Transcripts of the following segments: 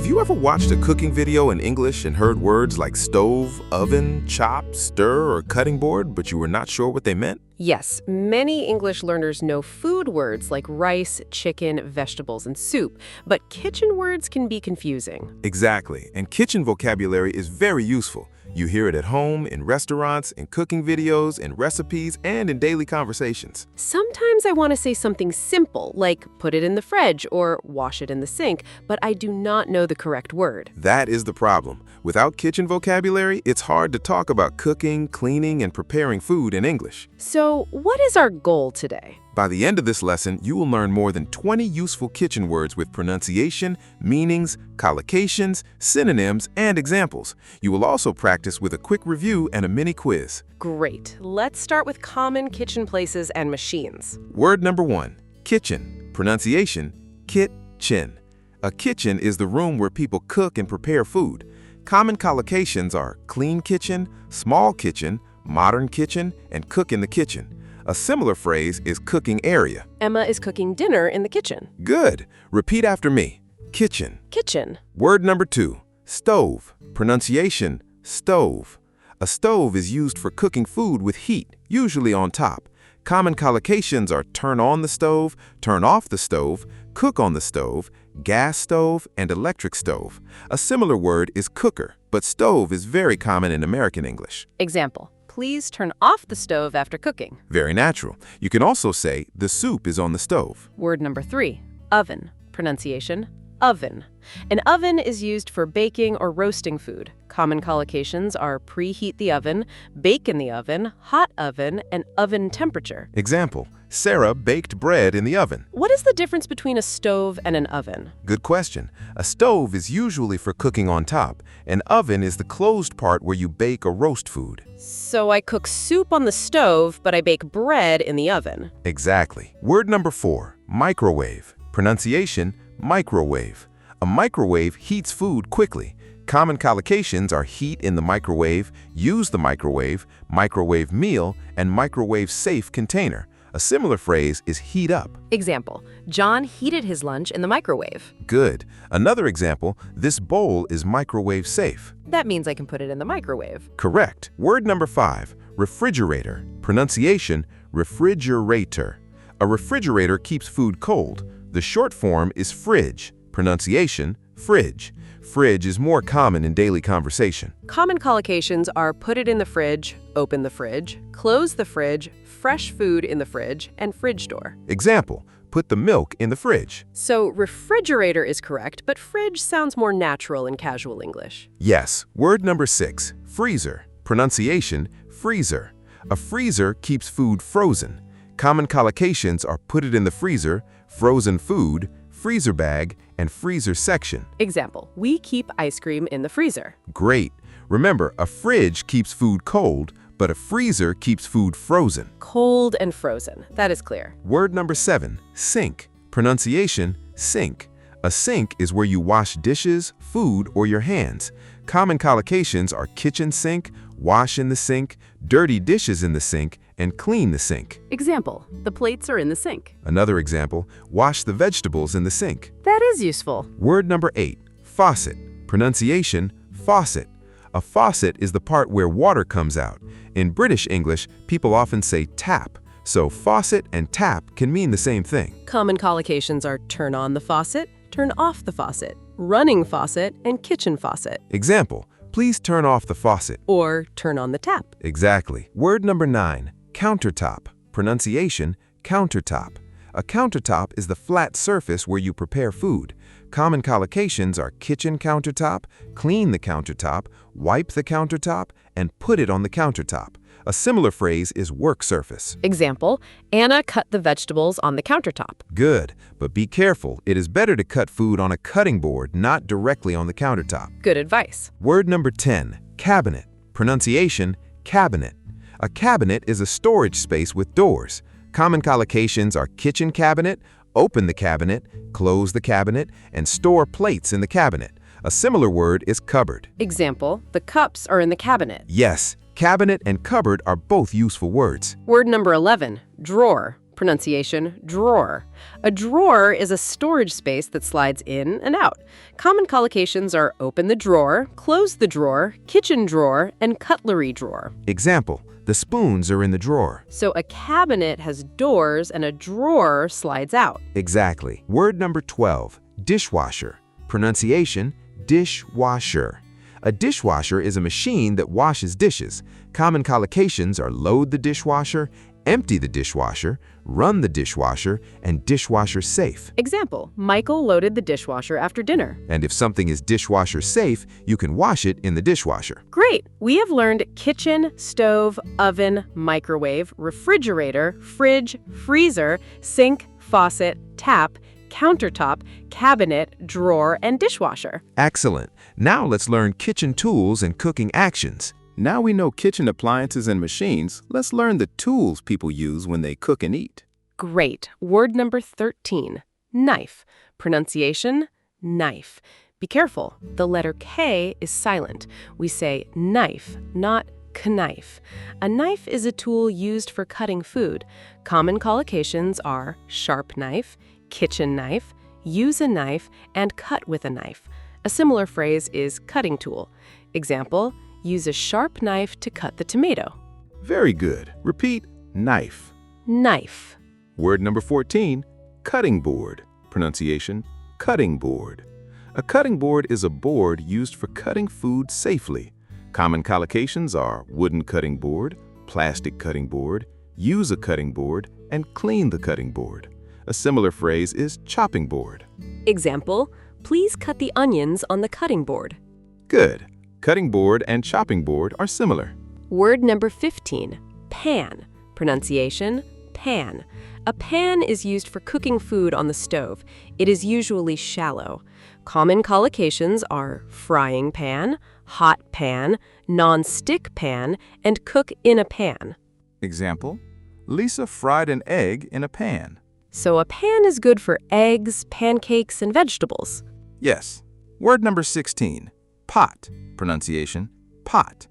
Have you ever watched a cooking video in English and heard words like stove, oven, chop, stir, or cutting board, but you were not sure what they meant? Yes, many English learners know food words like rice, chicken, vegetables, and soup, but kitchen words can be confusing. Exactly, and kitchen vocabulary is very useful. You hear it at home, in restaurants, in cooking videos, in recipes, and in daily conversations. Sometimes I want to say something simple, like put it in the fridge or wash it in the sink, but I do not know the correct word. That is the problem. Without kitchen vocabulary, it's hard to talk about cooking, cleaning, and preparing food in English. So, what is our goal today? By the end of this lesson, you will learn more than 20 useful kitchen words with pronunciation, meanings, collocations, synonyms, and examples. You will also practice with a quick review and a mini quiz. Great. Let's start with common kitchen places and machines. Word number 1, kitchen. Pronunciation, kit-chin. A kitchen is the room where people cook and prepare food. Common collocations are clean kitchen, small kitchen, modern kitchen, and cook in the kitchen. A similar phrase is cooking area. Emma is cooking dinner in the kitchen. Good. Repeat after me. Kitchen. Kitchen. Word number 2, stove. Pronunciation, stove. A stove is used for cooking food with heat, usually on top. Common collocations are turn on the stove, turn off the stove, cook on the stove, gas stove, and electric stove. A similar word is cooker, but stove is very common in American English. Example. Please turn off the stove after cooking. Very natural. You can also say the soup is on the stove. Word number 3, oven. Pronunciation, oven. An oven is used for baking or roasting food. Common collocations are preheat the oven, bake in the oven, hot oven, and oven temperature. Example, Sarah baked bread in the oven. What is the difference between a stove and an oven? Good question. A stove is usually for cooking on top. An oven is the closed part where you bake or roast food. So I cook soup on the stove, but I bake bread in the oven. Exactly. Word number 4, microwave. Pronunciation, microwave. A microwave heats food quickly. Common collocations are heat in the microwave, use the microwave meal, and microwave safe container. A similar phrase is heat up. Example, John heated his lunch in the microwave. Good. Another example, this bowl is microwave safe. That means I can put it in the microwave. Correct. Word number 5, refrigerator. Pronunciation, refrigerator. A refrigerator keeps food cold. The short form is fridge. Pronunciation, fridge. Fridge is more common in daily conversation. Common collocations are put it in the fridge, open the fridge, close the fridge, fresh food in the fridge, and fridge door. Example, put the milk in the fridge. So refrigerator is correct, but fridge sounds more natural in casual English. Yes. Word number 6, freezer. Pronunciation, freezer. A freezer keeps food frozen. Common collocations are put it in the freezer, frozen food, freezer bag, and freezer section. Example, we keep ice cream in the freezer. Great. Remember, a fridge keeps food cold, but a freezer keeps food frozen. Cold and frozen. That is clear. Word number 7, sink. Pronunciation, sink. A sink is where you wash dishes, food, or your hands. Common collocations are kitchen sink, wash in the sink, dirty dishes in the sink, and clean the sink. Example, the plates are in the sink. Another example, wash the vegetables in the sink. That is useful. Word number 8, faucet. Pronunciation, faucet. A faucet is the part where water comes out. In British English, people often say tap, so faucet and tap can mean the same thing. Common collocations are turn on the faucet, turn off the faucet, running faucet, and kitchen faucet. Example, please turn off the faucet. Or turn on the tap. Exactly. Word number 9, countertop. Pronunciation, countertop. A countertop is the flat surface where you prepare food. Common collocations are kitchen countertop, clean the countertop, wipe the countertop, and put it on the countertop. A similar phrase is work surface. Example, Anna cut the vegetables on the countertop. Good, but be careful. It is better to cut food on a cutting board, not directly on the countertop. Good advice. Word number 10, cabinet. Pronunciation, cabinet. A cabinet is a storage space with doors. Common collocations are kitchen cabinet, open the cabinet, close the cabinet, and store plates in the cabinet. A similar word is cupboard. Example, the cups are in the cabinet. Yes, cabinet and cupboard are both useful words. Word number 11, drawer. pronunciation drawer. A drawer is a storage space that slides in and out. Common collocations are open the drawer, close the drawer, kitchen drawer, and cutlery drawer. Example, the spoons are in the drawer. So a cabinet has doors and a drawer slides out. Exactly. Word number 12, dishwasher. Pronunciation, dishwasher. A dishwasher is a machine that washes dishes. Common collocations are load the dishwasher, empty the dishwasher, run the dishwasher, and dishwasher safe. Example, Michael loaded the dishwasher after dinner. And if something is dishwasher safe, you can wash it in the dishwasher. Great! We have learned kitchen, stove, oven, microwave, refrigerator, fridge, freezer, sink, faucet, tap, countertop, cabinet, drawer, and dishwasher. Excellent. Now let's learn kitchen tools and cooking actions. Now we know kitchen appliances and machines, let's learn the tools people use when they cook and eat. Great. Word number 13, knife. Pronunciation, knife. Be careful. The letter K is silent. We say knife, not knife. A knife is a tool used for cutting food. Common collocations are sharp knife, kitchen knife, use a knife, and cut with a knife. A similar phrase is cutting tool. Example, use a sharp knife to cut the tomato. Very good. Repeat, knife. Knife. Word number 14, cutting board. Pronunciation, cutting board. A cutting board is a board used for cutting food safely. Common collocations are wooden cutting board, plastic cutting board, use a cutting board, and clean the cutting board. A similar phrase is chopping board. Example, please cut the onions on the cutting board. Good. Cutting board and chopping board are similar. Word number 15, pan. Pronunciation, pan. A pan is used for cooking food on the stove. It is usually shallow. Common collocations are frying pan, hot pan, non-stick pan, and cook in a pan. Example, Lisa fried an egg in a pan. So a pan is good for eggs, pancakes, and vegetables. Yes. Word number 16, pot. Pronunciation, pot.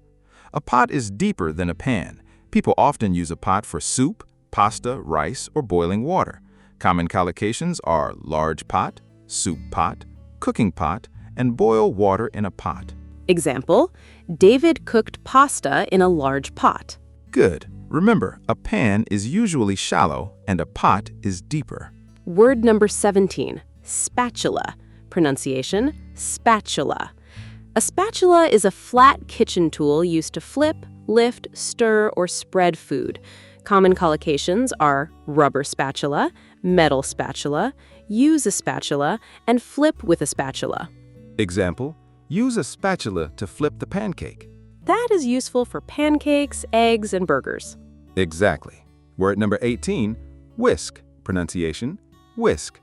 A pot is deeper than a pan. People often use a pot for soup, pasta, rice, or boiling water. Common collocations are large pot, soup pot, cooking pot, and boil water in a pot. Example, David cooked pasta in a large pot. Good. Remember, a pan is usually shallow and a pot is deeper. Word number 17, spatula. Pronunciation, spatula. A spatula is a flat kitchen tool used to flip, lift, stir, or spread food. Common collocations are rubber spatula, metal spatula, use a spatula, and flip with a spatula. Example, use a spatula to flip the pancake. That is useful for pancakes, eggs, and burgers. Exactly. Word number 18, whisk. Pronunciation, whisk.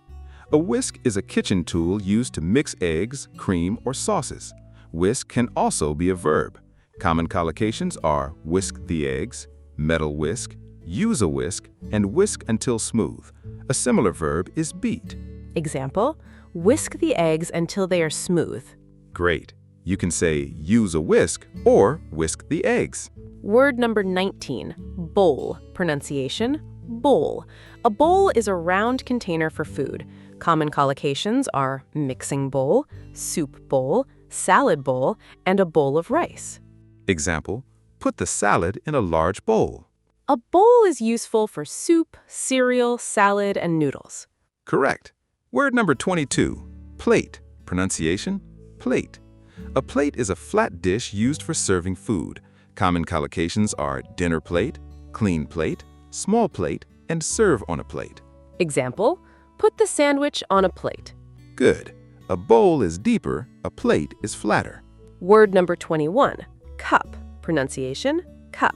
A whisk is a kitchen tool used to mix eggs, cream, or sauces. Whisk can also be a verb. Common collocations are whisk the eggs, metal whisk, use a whisk, and whisk until smooth. A similar verb is beat. Example, whisk the eggs until they are smooth. Great. You can say use a whisk or whisk the eggs. Word number 19, bowl. Pronunciation, bowl. A bowl is a round container for food. Common collocations are mixing bowl, soup bowl, salad bowl, and a bowl of rice. Example, put the salad in a large bowl. A bowl is useful for soup, cereal, salad, and noodles. Correct. Word number 22, plate. Pronunciation, plate. A plate is a flat dish used for serving food. Common collocations are dinner plate, clean plate, small plate, and serve on a plate. Example, put the sandwich on a plate. Good. A bowl is deeper, a plate is flatter. Word number 21, cup. Pronunciation, cup.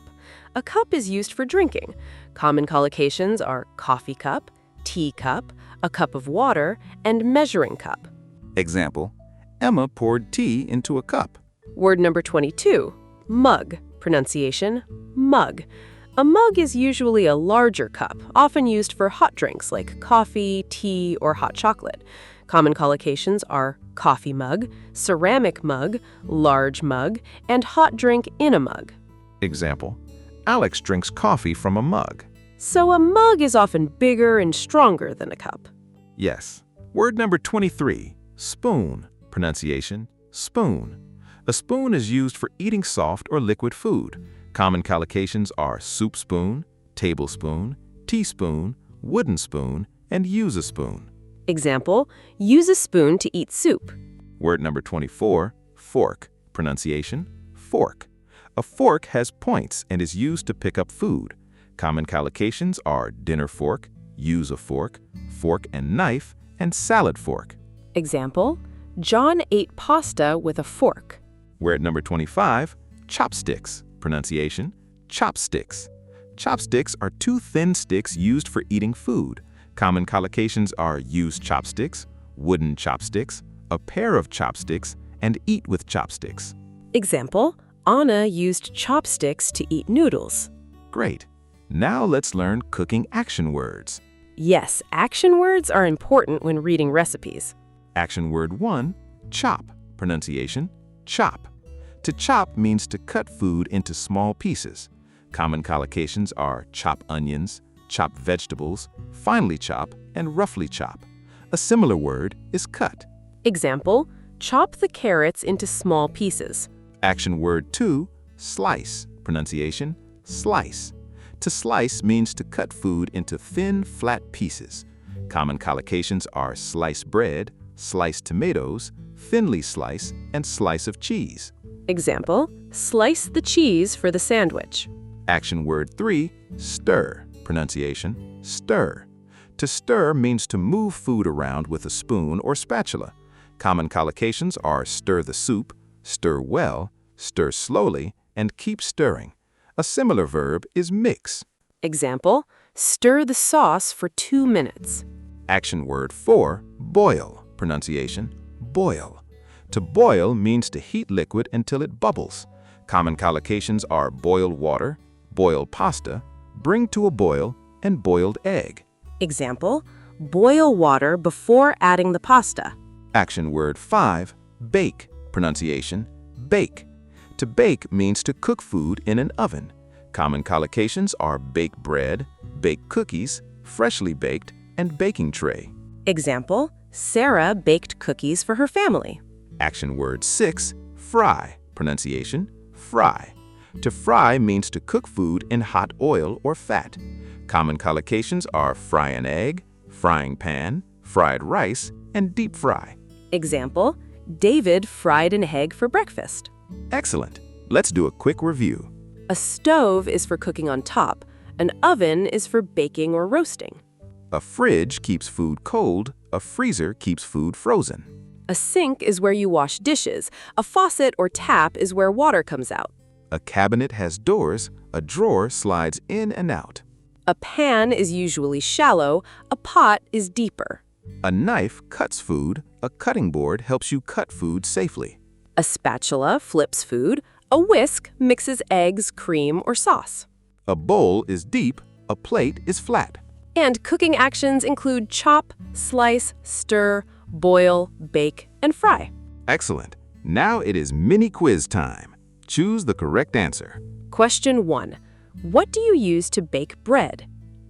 A cup is used for drinking. Common collocations are coffee cup, tea cup, a cup of water, and measuring cup. Example, Emma poured tea into a cup. Word number 22, mug. Pronunciation, mug. A mug is usually a larger cup, often used for hot drinks like coffee, tea, or hot chocolate. Common collocations are coffee mug, ceramic mug, large mug, and hot drink in a mug. Example, Alex drinks coffee from a mug. So a mug is often bigger and stronger than a cup. Yes. Word number 23, spoon. Pronunciation, spoon. A spoon is used for eating soft or liquid food. Common collocations are soup spoon, tablespoon, teaspoon, wooden spoon, and use a spoon. Example, use a spoon to eat soup. Word number 24, fork. Pronunciation, fork. A fork has points and is used to pick up food. Common collocations are dinner fork, use a fork, fork and knife, and salad fork. Example, John ate pasta with a fork. Word number 25, chopsticks. Pronunciation, chopsticks. Chopsticks are two thin sticks used for eating food. Common collocations are use chopsticks, wooden chopsticks, a pair of chopsticks, and eat with chopsticks. Example, Anna used chopsticks to eat noodles. Great. Now let's learn cooking action words. Yes, action words are important when reading recipes. Action word 1, chop. Pronunciation, chop. To chop means to cut food into small pieces. Common collocations are chop onions, chop vegetables, finely chop, and roughly chop. A similar word is cut. Example, chop the carrots into small pieces. Action word 2, slice. Pronunciation, slice. To slice means to cut food into thin, flat pieces. Common collocations are slice bread, slice tomatoes, thinly slice, and slice of cheese. Example, slice the cheese for the sandwich. Action word 3, stir. Pronunciation, stir. To stir means to move food around with a spoon or spatula. Common collocations are stir the soup, stir well, stir slowly, and keep stirring. A similar verb is mix. Example, stir the sauce for 2 minutes. Action word 4, boil. Pronunciation, boil. To boil means to heat liquid until it bubbles. Common collocations are boil water, boil pasta, bring to a boil, and boiled egg. Example, boil water before adding the pasta. Action word 5, bake. Pronunciation, bake. To bake means to cook food in an oven. Common collocations are bake bread, bake cookies, freshly baked, and baking tray. Example, Sarah baked cookies for her family. Action word 6, fry. Pronunciation, fry. To fry means to cook food in hot oil or fat. Common collocations are fry an egg, frying pan, fried rice, and deep fry. Example, David fried an egg for breakfast. Excellent. Let's do a quick review. A stove is for cooking on top. An oven is for baking or roasting. A fridge keeps food cold. A freezer keeps food frozen. A sink is where you wash dishes. A faucet or tap is where water comes out. A cabinet has doors. A drawer slides in and out. A pan is usually shallow. A pot is deeper. A knife cuts food. A cutting board helps you cut food safely. A spatula flips food. A whisk mixes eggs, cream, or sauce. A bowl is deep. A plate is flat. And cooking actions include chop, slice, stir, boil, bake, and fry. Excellent. Now it is mini quiz time. Choose the correct answer. Question 1. What do you use to bake bread?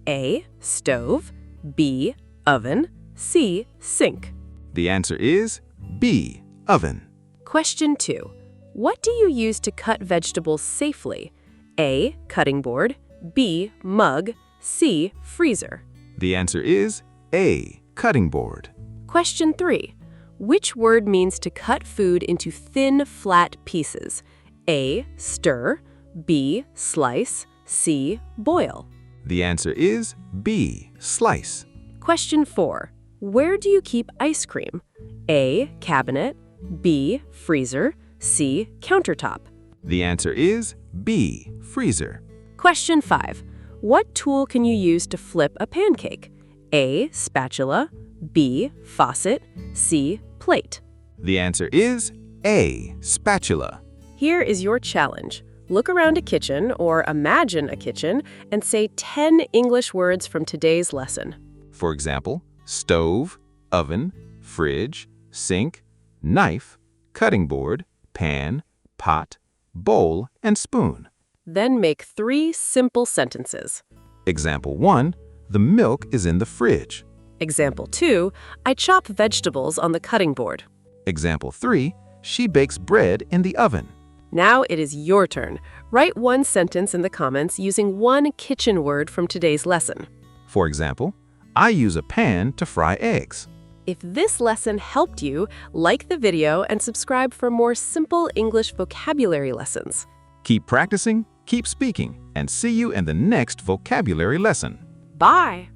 A, stove, B, oven, C, sink. The answer is B, oven. Question 2. What do you use to cut vegetables safely? A, cutting board, B, mug, C, freezer. The answer is A, cutting board. Question 3. Which word means to cut food into thin, flat pieces? A, stir, B, slice, C, boil. The answer is B, slice. Question 4. Where do you keep ice cream? A, cabinet, B, freezer, C, countertop. The answer is B, freezer. Question 5. What tool can you use to flip a pancake? A, spatula, B, faucet, C, plate. The answer is A, spatula. Here is your challenge. Look around a kitchen or imagine a kitchen and say 10 English words from today's lesson. For example, stove, oven, fridge, sink, knife, cutting board, pan, pot, bowl, and spoon. Then make 3 simple sentences. Example 1, the milk is in the fridge. Example 2, I chop vegetables on the cutting board. Example 3, she bakes bread in the oven. Now it is your turn. Write one sentence in the comments using one kitchen word from today's lesson. For example, I use a pan to fry eggs. If this lesson helped you, like the video and subscribe for more simple English vocabulary lessons. Keep practicing, keep speaking, and see you in the next vocabulary lesson. Bye!